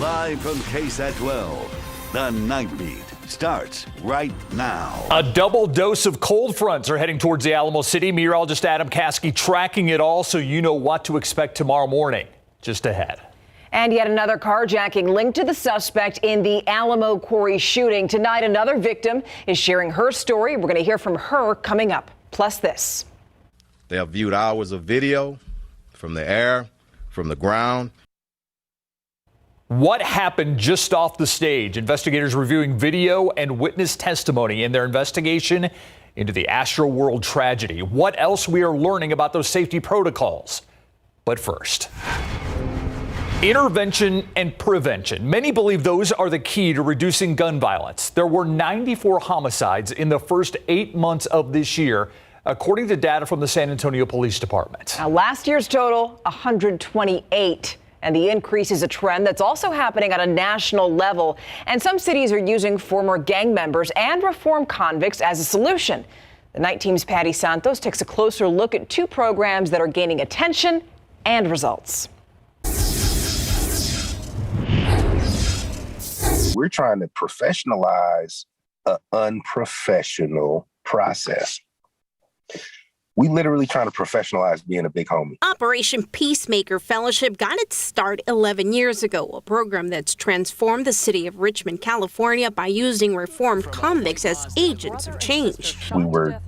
Live from KSAT 12, the Nightbeat starts right now. A double dose of cold fronts are heading towards the Alamo City. Meteorologist Adam Caskey tracking it all so you know what to expect tomorrow morning. Just ahead. And yet another carjacking linked to the suspect in the Alamo Quarry shooting. Tonight, another victim is sharing her story. We're going to hear from her coming up. Plus this. They have viewed hours of video from the air, from the ground. What happened just off the stage? Investigators reviewing video and witness testimony in their investigation into the Astroworld tragedy. What else we are learning about those safety protocols? But first, intervention and prevention. Many believe those are the key to reducing gun violence. There were 94 homicides in the first 8 months of this year, according to data from the San Antonio Police Department. Now, last year's total, 128. And the increase is a trend that's also happening at a national level. And some cities are using former gang members and reformed convicts as a solution. The Night Team's Patty Santos takes a closer look at two programs that are gaining attention and results. We're trying to professionalize an unprofessional process. We literally trying to professionalize being a big homie. Operation Peacemaker Fellowship got its start 11 years ago, a program that's transformed the city of Richmond, California by using reformed convicts as agents of change. We were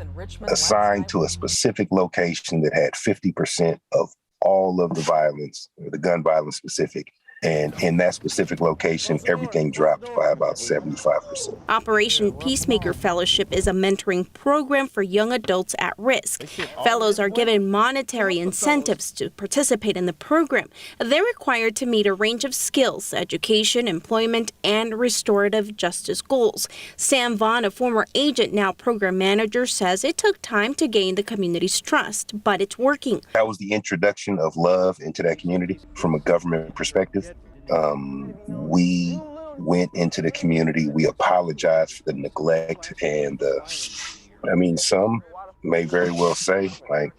assigned to a specific location that had 50% of all of the violence, the gun violence specific. And in that specific location, everything dropped by about 75%. Operation Peacemaker Fellowship is a mentoring program for young adults at risk. Fellows are given monetary incentives to participate in the program. They're required to meet a range of skills, education, employment, and restorative justice goals. Sam Vaughn, a former agent, now program manager, says it took time to gain the community's trust, but it's working. That was the introduction of love into that community from a government perspective. We went into the community. We apologized for the neglect and some may very well say like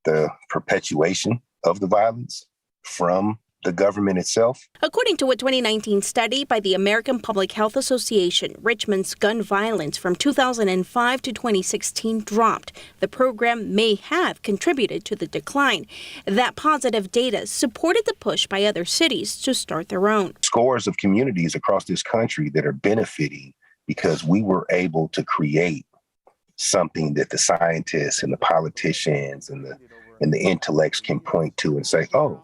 the perpetuation of the violence from the government itself. According to a 2019 study by the American Public Health Association, Richmond's gun violence from 2005 to 2016 dropped. The program may have contributed to the decline. That positive data supported the push by other cities to start their own. Scores of communities across this country that are benefiting because we were able to create something that the scientists and the politicians and the intellects can point to and say, oh,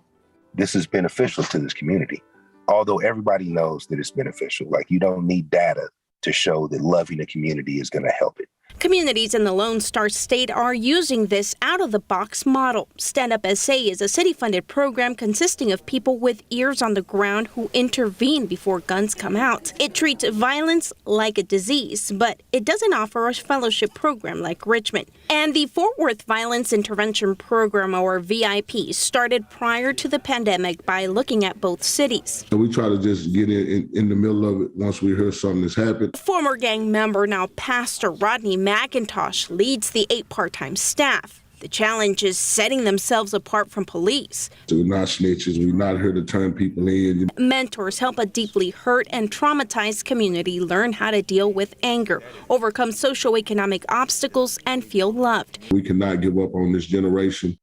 this is beneficial to this community. Although everybody knows that it's beneficial. Like, you don't need data to show that loving a community is going to help it. Communities in the Lone Star State are using this out-of-the-box model. Stand Up SA is a city-funded program consisting of people with ears on the ground who intervene before guns come out. It treats violence like a disease, but it doesn't offer a fellowship program like Richmond. And the Fort Worth Violence Intervention Program, or VIP, started prior to the pandemic by looking at both cities. So we try to just get in the middle of it once we hear something that's happened. Former gang member, now Pastor Rodney McIntosh, leads the 8 part-time staff. The challenge is setting themselves apart from police. We're not snitches. We're not here to turn people in. Mentors help a deeply hurt and traumatized community learn how to deal with anger, overcome socioeconomic obstacles, and feel loved. We cannot give up on this generation.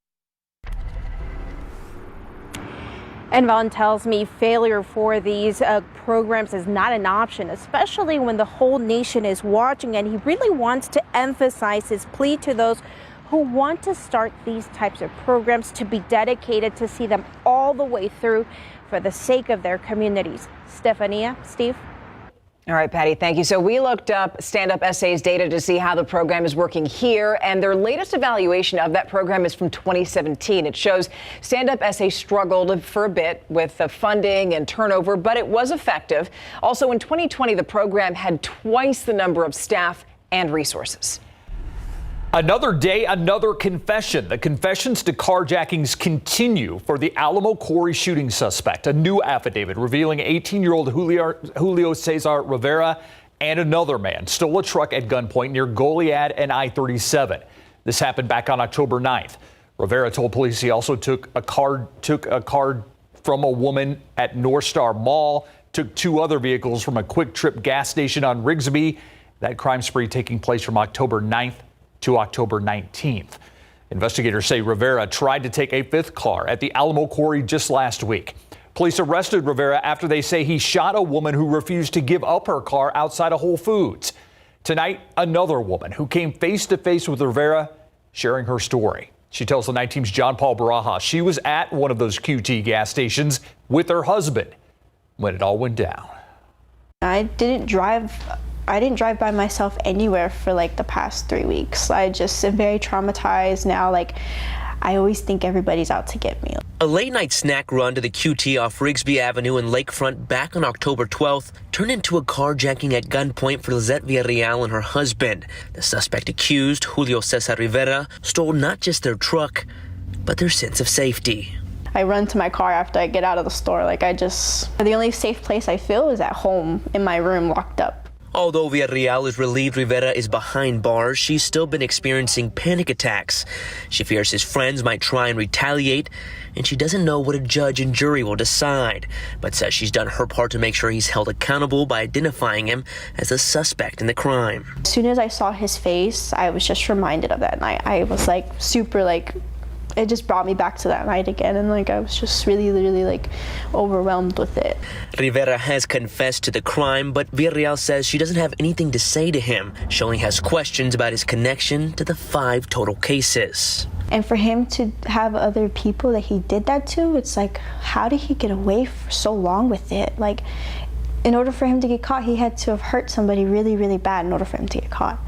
And Vaughn tells me failure for these programs is not an option, especially when the whole nation is watching. And he really wants to emphasize his plea to those who want to start these types of programs to be dedicated to see them all the way through for the sake of their communities. Stefania, Steve? All right, Patty, thank you. So we looked up Stand Up SA's data to see how the program is working here, and their latest evaluation of that program is from 2017. It shows Stand Up SA struggled for a bit with the funding and turnover, but it was effective. Also, in 2020, the program had twice the number of staff and resources. Another day, another confession. The confessions to carjackings continue for the Alamo Quarry shooting suspect. A new affidavit revealing 18-year-old Julio Cesar Rivera and another man stole a truck at gunpoint near Goliad and I-37. This happened back on October 9th. Rivera told police he also took a car from a woman at North Star Mall, took 2 other vehicles from a Quick Trip gas station on Rigsby. That crime spree taking place from October 9th to October 19th. Investigators say Rivera tried to take a 5th car at the Alamo Quarry just last week. Police arrested Rivera after they say he shot a woman who refused to give up her car outside of Whole Foods. Tonight, another woman who came face to face with Rivera sharing her story. She tells the Night Team's John Paul Barajas she was at one of those QT gas stations with her husband when it all went down. I didn't drive by myself anywhere for like the past 3 weeks. I just am very traumatized now. Like, I always think everybody's out to get me. A late night snack run to the QT off Rigsby Avenue in Lakefront back on October 12th turned into a carjacking at gunpoint for Lizette Villarreal and her husband. The suspect accused, Julio Cesar Rivera, stole not just their truck, but their sense of safety. I run to my car after I get out of the store. The only safe place I feel is at home in my room locked up. Although Villarreal is relieved Rivera is behind bars, she's still been experiencing panic attacks. She fears his friends might try and retaliate, and she doesn't know what a judge and jury will decide, but says she's done her part to make sure he's held accountable by identifying him as a suspect in the crime. As soon as I saw his face, I was just reminded of that night. I was it just brought me back to that night again, and I was just really overwhelmed with it. Rivera has confessed to the crime, but Villarreal says she doesn't have anything to say to him. She only has questions about his connection to the 5 total cases. And for him to have other people that he did that to, it's like, how did he get away for so long with it? In order for him to get caught, he had to have hurt somebody really, really bad in order for him to get caught.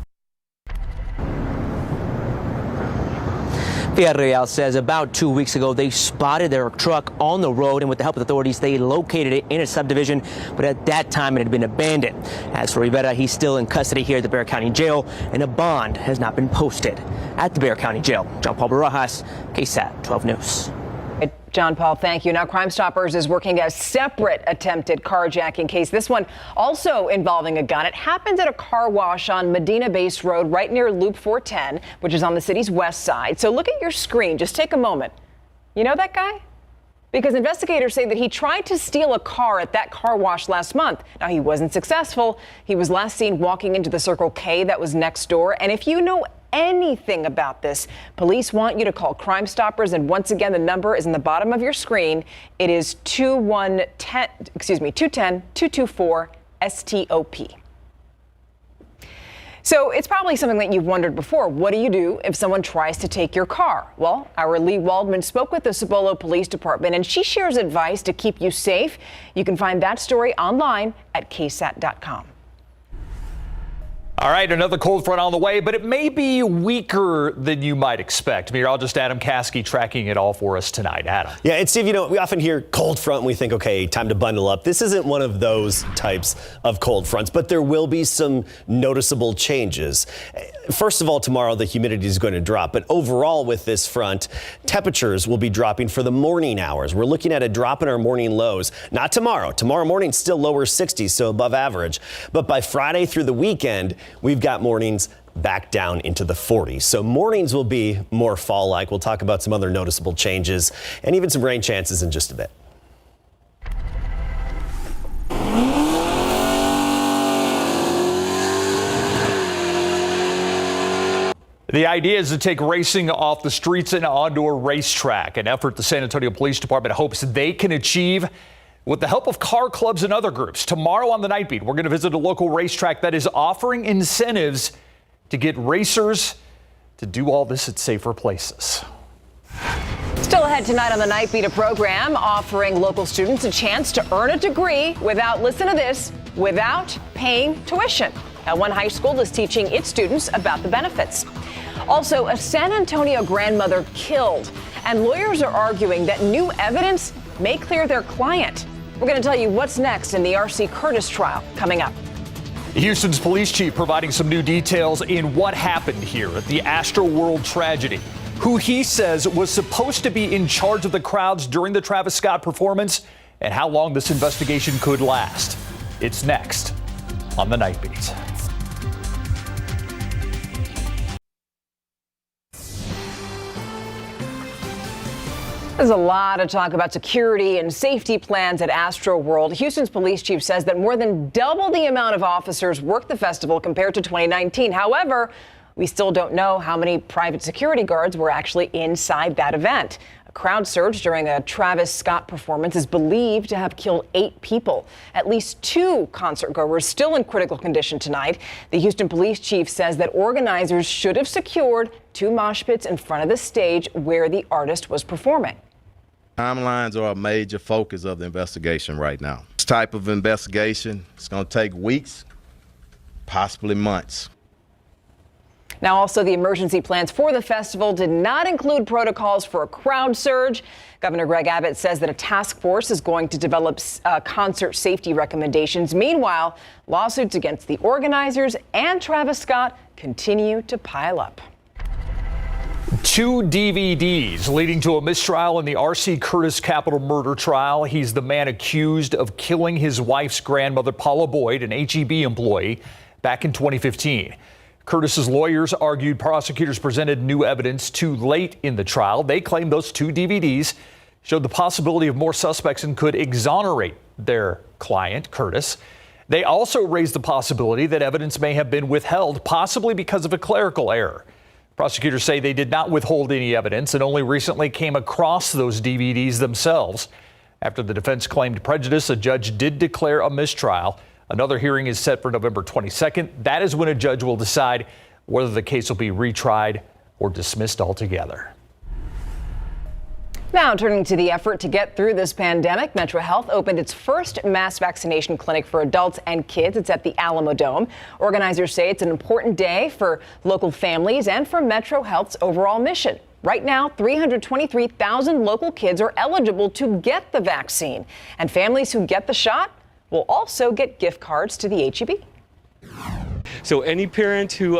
Villarreal says about 2 weeks ago, they spotted their truck on the road, and with the help of authorities, they located it in a subdivision, but at that time it had been abandoned. As for Rivera, he's still in custody here at the Bexar County Jail, and a bond has not been posted. At the Bexar County Jail, John Paul Barajas, KSAT 12 News. John Paul, thank you. Now, Crime Stoppers is working a separate attempted carjacking case. This one also involving a gun. It happened at a car wash on Medina Base Road right near Loop 410, which is on the city's west side. So look at your screen. Just take a moment. You know that guy? Because investigators say that he tried to steal a car at that car wash last month. Now, he wasn't successful. He was last seen walking into the Circle K that was next door. And if you know anything about this, police want you to call Crime Stoppers, and once again, the number is in the bottom of your screen. It is 210-224-STOP. So it's probably something that you've wondered before. What do you do if someone tries to take your car? Well, our Lee Waldman spoke with the Cibolo Police Department, and she shares advice to keep you safe. You can find that story online at KSAT.com. All right, another cold front on the way, but it may be weaker than you might expect. Meteorologist Adam Caskey tracking it all for us tonight. Adam. Yeah, and Steve, we often hear cold front and we think, okay, time to bundle up. This isn't one of those types of cold fronts, but there will be some noticeable changes. First of all, tomorrow the humidity is going to drop, but overall with this front, temperatures will be dropping for the morning hours. We're looking at a drop in our morning lows. Not tomorrow. Tomorrow morning still lower 60s, so above average. But by Friday through the weekend, we've got mornings back down into the 40s. So mornings will be more fall-like. We'll talk about some other noticeable changes and even some rain chances in just a bit. The idea is to take racing off the streets and onto a racetrack, an effort the San Antonio Police Department hopes they can achieve with the help of car clubs and other groups. Tomorrow on the Nightbeat, we're going to visit a local racetrack that is offering incentives to get racers to do all this at safer places. Still ahead tonight on the Nightbeat, a program offering local students a chance to earn a degree without, listen to this, without paying tuition. Now, one high school is teaching its students about the benefits. Also, a San Antonio grandmother killed, and lawyers are arguing that new evidence may clear their client. We're going to tell you what's next in the R.C. Curtis trial coming up. Houston's police chief providing some new details in what happened here at the Astroworld tragedy. Who he says was supposed to be in charge of the crowds during the Travis Scott performance, and how long this investigation could last. It's next on the Nightbeat. There's a lot of talk about security and safety plans at Astroworld. Houston's police chief says that more than double the amount of officers work the festival compared to 2019. However, we still don't know how many private security guards were actually inside that event. A crowd surge during a Travis Scott performance is believed to have killed 8 people. At least 2 concert goers still in critical condition tonight. The Houston police chief says that organizers should have secured 2 mosh pits in front of the stage where the artist was performing. Timelines are a major focus of the investigation right now. This type of investigation is going to take weeks, possibly months. Now, also, the emergency plans for the festival did not include protocols for a crowd surge. Governor Greg Abbott says that a task force is going to develop concert safety recommendations. Meanwhile, lawsuits against the organizers and Travis Scott continue to pile up. 2 DVDs leading to a mistrial in the R.C. Curtis capital murder trial. He's the man accused of killing his wife's grandmother, Paula Boyd, an HEB employee, back in 2015. Curtis's lawyers argued prosecutors presented new evidence too late in the trial. They claim those 2 DVDs showed the possibility of more suspects and could exonerate their client, Curtis. They also raised the possibility that evidence may have been withheld, possibly because of a clerical error. Prosecutors say they did not withhold any evidence and only recently came across those DVDs themselves. After the defense claimed prejudice, a judge did declare a mistrial. Another hearing is set for November 22nd. That is when a judge will decide whether the case will be retried or dismissed altogether. Now, turning to the effort to get through this pandemic, Metro Health opened its first mass vaccination clinic for adults and kids. It's at the Alamo Dome. Organizers say it's an important day for local families and for Metro Health's overall mission. Right now, 323,000 local kids are eligible to get the vaccine, and families who get the shot will also get gift cards to the HEB. So any parent who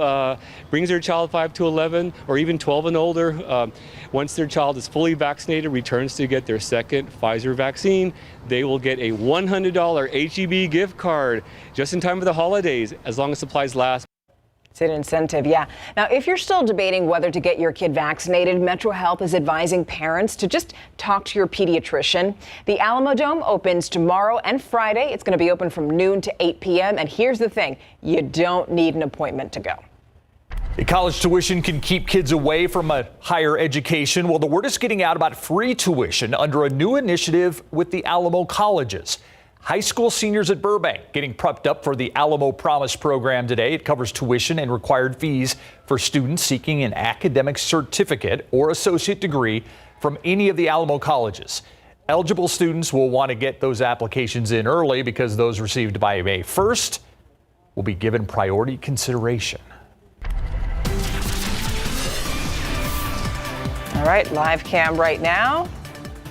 brings their child 5 to 11 or even 12 and older, once their child is fully vaccinated, returns to get their second Pfizer vaccine, they will get a $100 HEB gift card just in time for the holidays, as long as supplies last. It's an incentive, yeah. Now, if you're still debating whether to get your kid vaccinated, Metro Health is advising parents to just talk to your pediatrician. The Alamo Dome opens tomorrow and Friday. It's going to be open from noon to 8 p.m. And here's the thing, you don't need an appointment to go. College tuition can keep kids away from a higher education. Well, the word is getting out about free tuition under a new initiative with the Alamo colleges. High school seniors at Burbank getting prepped up for the Alamo Promise program today. It covers tuition and required fees for students seeking an academic certificate or associate degree from any of the Alamo colleges. Eligible students will want to get those applications in early because those received by May 1st will be given priority consideration. All right, live cam right now.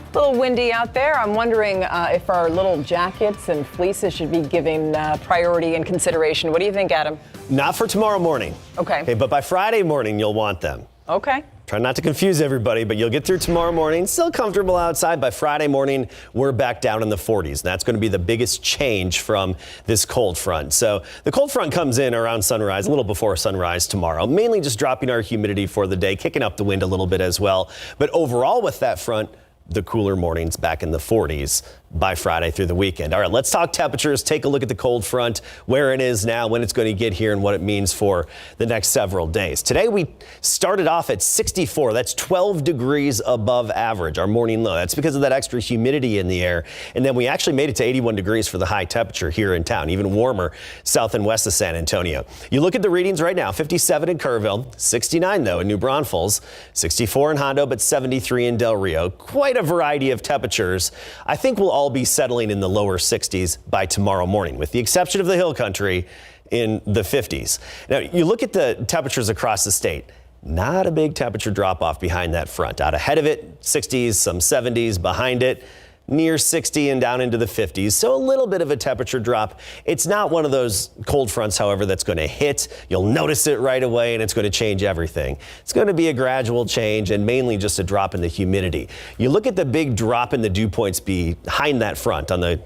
A little windy out there. I'm wondering if our little jackets and fleeces should be given priority and consideration. What do you think, Adam? Not for tomorrow morning. Okay. But by Friday morning, you'll want them. Okay. Try not to confuse everybody, but you'll get through tomorrow morning. Still comfortable outside. By Friday morning, we're back down in the 40s. That's going to be the biggest change from this cold front. So the cold front comes in around sunrise, a little before sunrise tomorrow, mainly just dropping our humidity for the day, kicking up the wind a little bit as well. But overall with that front, the cooler mornings back in the 40s by Friday through the weekend. All right, let's talk temperatures. Take a look at the cold front, where it is now, when it's going to get here, and what it means for the next several days. Today, we started off at 64. That's 12 degrees above average, our morning low. That's because of that extra humidity in the air. And then we actually made it to 81 degrees for the high temperature here in town, even warmer south and west of San Antonio. You look at the readings right now, 57 in Kerrville, 69, though, in New Braunfels, 64 in Hondo, but 73 in Del Rio. Quite a variety of temperatures. I think we'll all be settling in the lower 60s by tomorrow morning, with the exception of the hill country in the 50s. Now, you look at the temperatures across the state, not a big temperature drop off behind that front. Out ahead of it, 60s, some 70s, behind it, near 60 and down into the 50s. So a little bit of a temperature drop. It's not one of those cold fronts, however, that's going to hit. You'll notice it right away and it's going to change everything. It's going to be a gradual change and mainly just a drop in the humidity. You look at the big drop in the dew points behind that front on the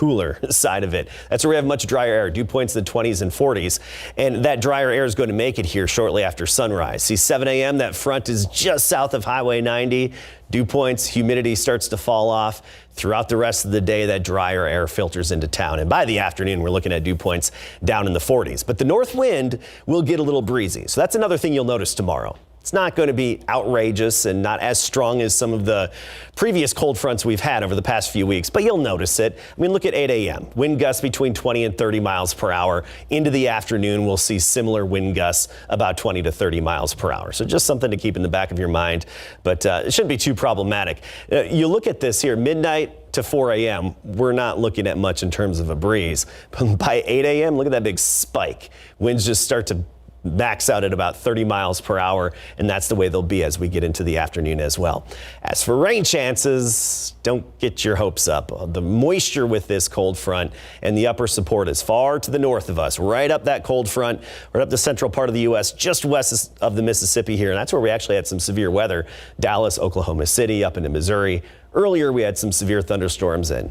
cooler side of it. That's where we have much drier air, dew points in the 20s and 40s. And that drier air is going to make it here shortly after sunrise. See, 7 a.m., that front is just south of Highway 90. Dew points, humidity starts to fall off. Throughout the rest of the day, that drier air filters into town. And by the afternoon, we're looking at dew points down in the 40s. But the north wind will get a little breezy. So that's another thing you'll notice tomorrow. It's not going to be outrageous and not as strong as some of the previous cold fronts we've had over the past few weeks, but you'll notice it. I mean, look at 8 a.m. Wind gusts between 20 and 30 miles per hour. Into the afternoon, we'll see similar wind gusts about 20 to 30 miles per hour. So just something to keep in the back of your mind, but it shouldn't be too problematic. You look at this here, midnight to 4 a.m., we're not looking at much in terms of a breeze. But by 8 a.m., look at that big spike. Winds just start to max out at about 30 miles per hour, and that's the way they'll be as we get into the afternoon as well. As for rain chances, don't get your hopes up. The moisture with this cold front and the upper support is far to the north of us, right up that cold front, right up the central part of the U.S., just west of the Mississippi here, and that's where we actually had some severe weather. Dallas, Oklahoma City, up into Missouri. Earlier, we had some severe thunderstorms and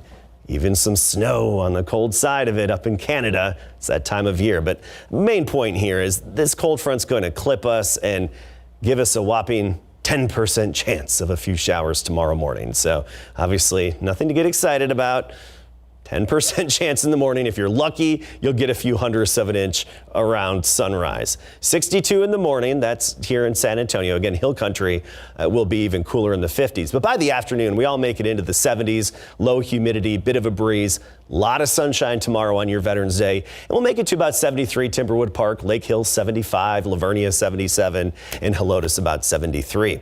even some snow on the cold side of it up in Canada. It's that time of year. But main point here is this cold front's going to clip us and give us a whopping 10% chance of a few showers tomorrow morning. So obviously nothing to get excited about. 10% chance in the morning. If you're lucky, you'll get a few hundredths of an inch around sunrise. 62 in the morning. That's here in San Antonio. Again, hill country will be even cooler in the 50s. But by the afternoon, we all make it into the 70s. Low humidity, bit of a breeze. A lot of sunshine tomorrow on your Veterans Day. And we'll make it to about 73 Timberwood Park, Lake Hill 75, Lavernia 77, and Helotes about 73.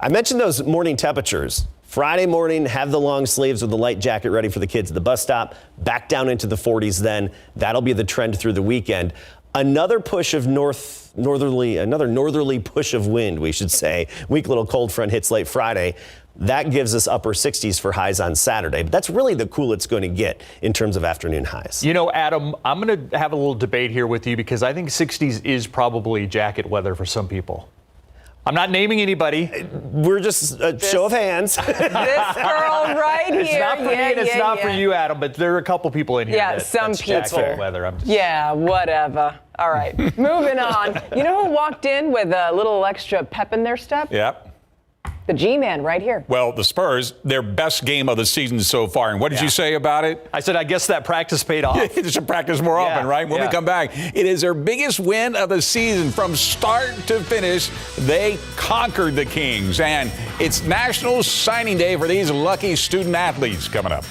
I mentioned those morning temperatures. Friday morning, have the long sleeves with the light jacket ready for the kids at the bus stop. Back down into the 40s then. That'll be the trend through the weekend. Another push of northerly push of wind, we should say. Weak little cold front hits late Friday. That gives us upper 60s for highs on Saturday. But that's really the cool it's going to get in terms of afternoon highs. You know, Adam, I'm going to have a little debate here with you because I think 60s is probably jacket weather for some people. I'm not naming anybody. We're just a show of hands. This girl right here. It's not for me and it's not for you, Adam, but there are a couple people in here that's jacket weather. Yeah, whatever. All right, moving on. You know who walked in with a little extra pep in their step? Yep. The G-Man right here. Well, the Spurs, their best game of the season so far. And what did you say about it? I said, I guess that practice paid off. You should practice more often, right? When we come back, it is their biggest win of the season. From start to finish, they conquered the Kings. And it's National Signing Day for these lucky student athletes coming up.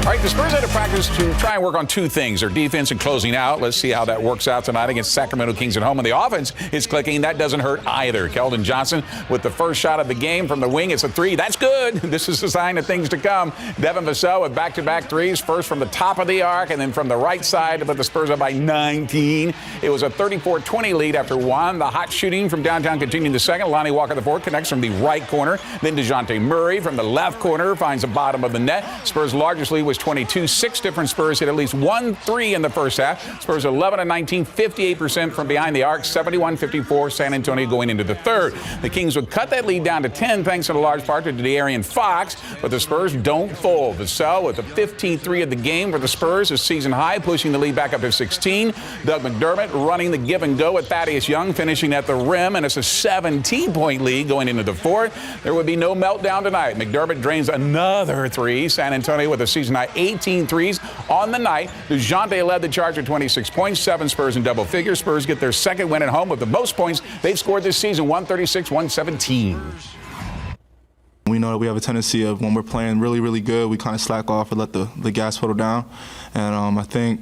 All right, the Spurs had to practice to try and work on two things, their defense and closing out. Let's see how that works out tonight against Sacramento Kings at home. And the offense is clicking. That doesn't hurt either. Keldon Johnson with the first shot of the game from the wing. It's a three. That's good. This is a sign of things to come. Devin Vassell with back-to-back threes, first from the top of the arc and then from the right side to put the Spurs up by 19. It was a 34-20 lead after one. The hot shooting from downtown continuing the second. Lonnie Walker, the fourth, connects from the right corner. Then DeJounte Murray from the left corner finds the bottom of the net. Spurs' largest lead was 22. 6 different Spurs hit at least 1 3 in the first half. Spurs 11 of 19, 58% from behind the arc, 71-54 San Antonio going into the third. The Kings would cut that lead down to 10 thanks in a large part to De'Aaron Fox, but the Spurs don't fold. Vassell with the 15th three of the game for the Spurs, a season high, pushing the lead back up to 16. Doug McDermott running the give and go with Thaddeus Young, finishing at the rim, and it's a 17-point lead going into the fourth. There would be no meltdown tonight. McDermott drains another three. San Antonio with a season high 18 threes on the night. DeJounte led the charge with 26 points, 7 Spurs in double figures. Spurs get their second win at home with the most points they've scored this season, 136-117. We know that we have a tendency of when we're playing really, really good, we kind of slack off and let the gas pedal down. And I think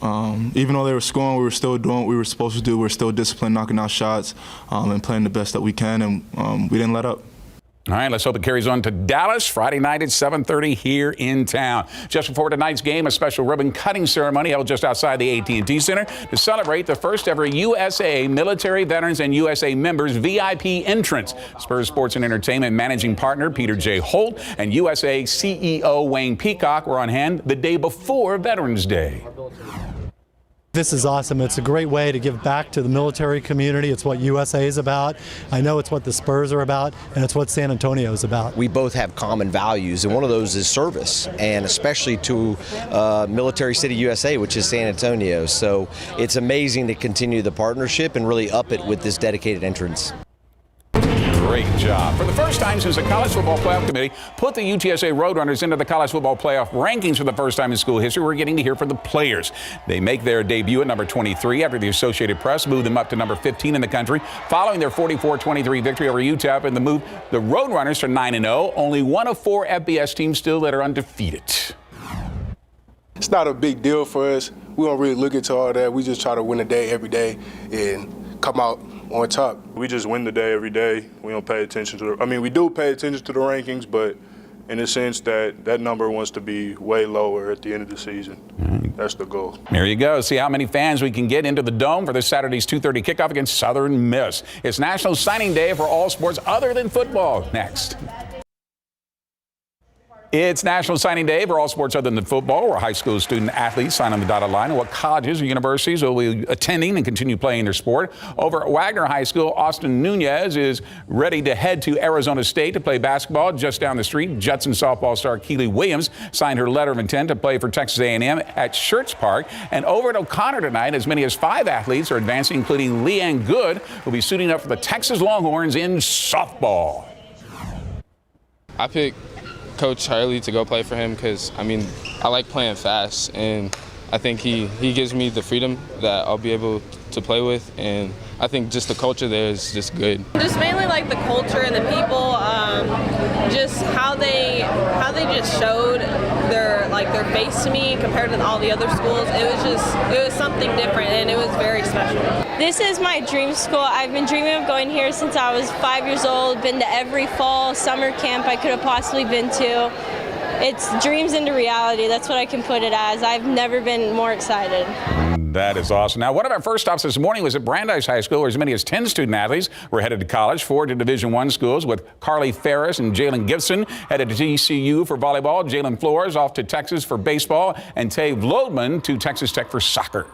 even though they were scoring, we were still doing what we were supposed to do. We were still disciplined, knocking out shots, and playing the best that we can, and we didn't let up. All right, let's hope it carries on to Dallas Friday night at 7:30 here in town. Just before tonight's game, a special ribbon cutting ceremony held just outside the AT&T Center to celebrate the first ever USA military veterans and USA members VIP entrance. Spurs Sports and Entertainment managing partner Peter J. Holt and USA CEO Wayne Peacock were on hand the day before Veterans Day. This is awesome. It's a great way to give back to the military community. It's what USA is about. I know it's what the Spurs are about, and it's what San Antonio is about. We both have common values, and one of those is service, and especially to Military City USA, which is San Antonio. So it's amazing to continue the partnership and really up it with this dedicated entrance. Great job. For the first time since the College Football Playoff Committee put the UTSA Roadrunners into the College Football Playoff rankings for the first time in school history, we're getting to hear from the players. They make their debut at number 23 after the Associated Press moved them up to number 15 in the country following their 44-23 victory over UTEP and the move the Roadrunners to 9-0, only one of 4 FBS teams still that are undefeated. It's not a big deal for us. We don't really look into all that. We just try to win the day every day and come out on top. We just win the day every day. We don't pay attention to we do pay attention to the rankings, but in the sense that number wants to be way lower at the end of the season. That's the goal. There you go. See how many fans we can get into the Dome for this Saturday's 2:30 kickoff against Southern Miss. It's National Signing Day for all sports other than football. Next. It's National Signing Day for all sports other than football, where high school student athletes sign on the dotted line and what colleges or universities will be attending and continue playing their sport. Over at Wagner High School, Austin Nunez is ready to head to Arizona State to play basketball. Just down the street, Judson softball star Keely Williams signed her letter of intent to play for Texas A&M at Schertz Park. And over at O'Connor tonight, as many as 5 athletes are advancing, including Leanne Good, who will be suiting up for the Texas Longhorns in softball. I picked Coach Harley to go play for him because, I like playing fast, and I think he gives me the freedom that I'll be able to play with, and I think just the culture there is just good. Just mainly like the culture and the people, just how they just showed their face to me compared to all the other schools. It was something different, and it was very special. This is my dream school. I've been dreaming of going here since I was 5 years old, been to every fall summer camp I could have possibly been to. It's dreams into reality. That's what I can put it as. I've never been more excited. That is awesome. Now, one of our first stops this morning was at Brandeis High School, where as many as 10 student athletes were headed to college, 4 to Division I schools, with Carly Ferris and Jalen Gibson headed to TCU for volleyball, Jalen Flores off to Texas for baseball, and Tave Lodman to Texas Tech for soccer.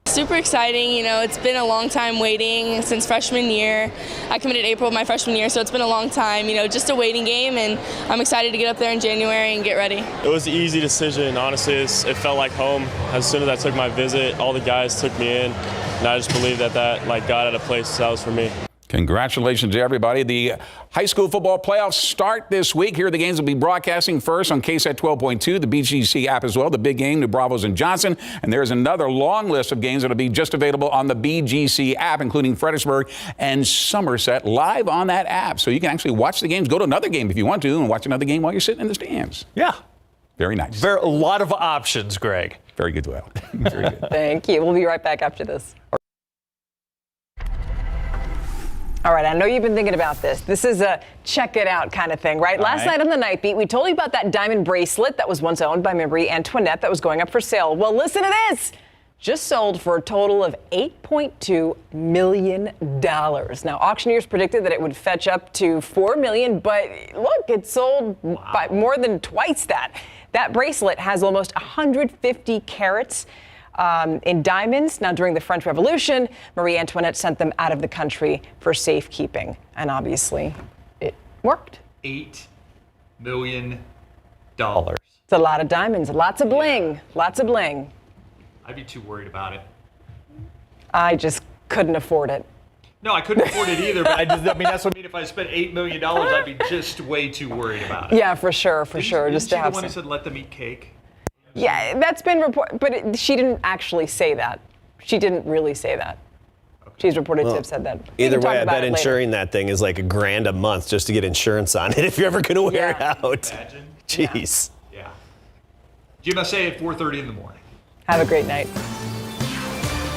Super exciting. It's been a long time waiting since freshman year. I committed April of my freshman year, so it's been a long time, just a waiting game, and I'm excited to get up there in January and get ready. It was an easy decision. Honestly, it felt like home. As soon as I took my visit, all the guys took me in, and I just believed that got at a place that was for me. Congratulations to everybody. The high school football playoffs start this week. Here, the games will be broadcasting first on KSAT 12.2, the BGC app as well, the big game, New Bravos and Johnson. And there's another long list of games that will be just available on the BGC app, including Fredericksburg and Somerset, live on that app. So you can actually watch the games, go to another game if you want to, and watch another game while you're sitting in the stands. Yeah. Very nice. A lot of options, Greg. Very good, Will. Very good. Thank you. We'll be right back after this. All right, I know you've been thinking about this. This is a check it out kind of thing, right? Last night on the Nightbeat, we told you about that diamond bracelet that was once owned by Marie Antoinette that was going up for sale. Well, listen to this. Just sold for a total of $8.2 million. Now, auctioneers predicted that it would fetch up to $4 million, but look, it sold by more than twice that. That bracelet has almost 150 carats in diamonds. Now, during the French Revolution, Marie Antoinette sent them out of the country for safekeeping. And obviously, it worked. $8 million. It's a lot of diamonds, lots of bling, lots of bling. I'd be too worried about it. I just couldn't afford it. No, I couldn't afford it either, but that's what I mean. If I spent $8 million, I'd be just way too worried about it. Yeah, for sure. Didn't just to have the one some. who said let them eat cake? Yeah, that's been reported, but she didn't actually say that. She didn't really say that. Okay. She's reported to have said that. Either way, I bet insuring that thing is like $1,000 a month just to get insurance on it if you're ever going to wear it out. Imagine. Jeez. Yeah. GMSA at 4:30 in the morning. Have a great night.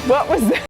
What was that?